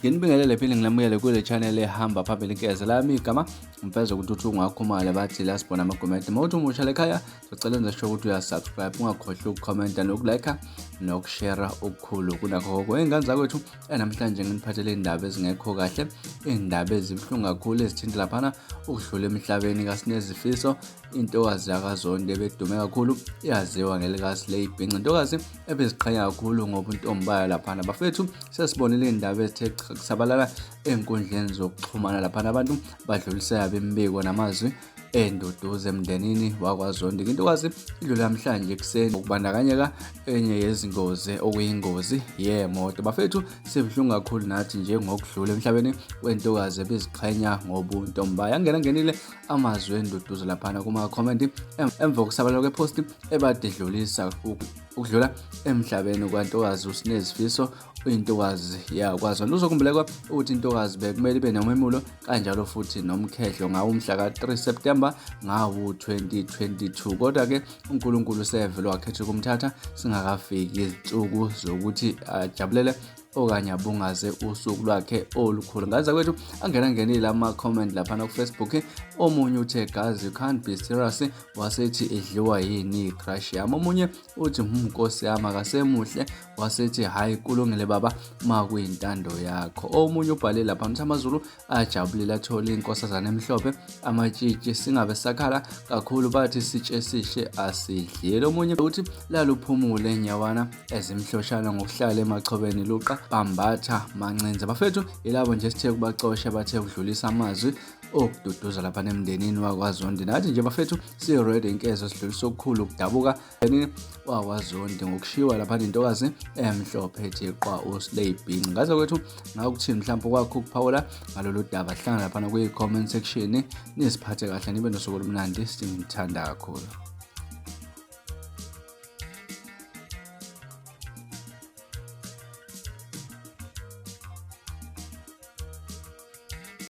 Nginibingelele phela ngilamukele kule channel ehamba phambili ngeze lami igama umfeza ukuthi ungakhumala bathi la sibona ama-comment mawuthi umusha lekhaya sicela enze sure ukuthi uyasubscribe ungakhohlwa ukukhomenta nokulike nokushare okukhulu kunakho konke engane zakwethu namhlanje nginiphathele indaba ezingekho kahle indaba ezibuhlungu kakhulu ezithinta laphana ukudlula emhlabeni kaSinezifiso intokazi yakaZondi ebedume kakhulu iyaziwa ngelika SlayBhinca intokazi ebeziqhenya kakhulu ngoba intombayo laphana bafethu sesibonile indaba ezithe kusabalala enkundleni zokuxhumana laphana abantu badlulisa bembiko namazwi enduduzo emndenini wakwaZondi intokazi idlula namhlanje ekseni ukubandakanyeka enye yezingozi okuyingozi yemoto bafethu sibuhlungu kakhulu nathi njengokudlula emhlabeni wentokazi ebeziqhenya ngobuntombayo ngenile amazwi enduduzo laphana kuma comment emva kokusabalala kwepost ebadedlulisa ukudlula emhlabeni kwantokazi uSinezifiso uyintokazi yakwaZondi uzokhumbuleka ukuthi intokazi bekumele ibe noMemulo kanjalo futhi noMkhehlo ngawumhla ka3 September ngawo2022 kodwa ke uNkulunkulu sevele wakhetha ukumthatha singakafiki izinsuku zokuthi ajabulele okanye abungaze usuku lwakhe olukhulu ngaza kwethu angenile ama-comment laphana ku-Facebook omunye uthe gazi you can't be serious wasethi idliwa yini i-crush yami omunye uthi nkosi yami akasemuhle wasethi hayi kulungile baba makuyintando yakho omunye ubhale lapha ukuthi amaZulu ajabulile athola inkosazana emhlophe amatshitshi singabe sakhala kakhulu bathi sitshe sihle asidlile omunye uthi laluphumule enyawana ezimhloshana ngokuhlala emachobeni luqa bambatha mancenze bafethu yilabo nje sithe kubacosha bathe kudlulisa amazwi okududuza lapha emndenini wakwaZondi nathi nje bafethu si-ready inkezo sidlulisa okukhulu ukudabuka emndenini wakwaZondi ngokushiwa lapha intokazi emhlophe ethi qwa uSlayBhinca ngaze kwethu ngakuthini mhlawumbe kwakho ukuphawula ngalolu daba hlangana lapha kwi-comment section nisiphathe kahle nibe nosuku olumnandi sinithanda kakhulu.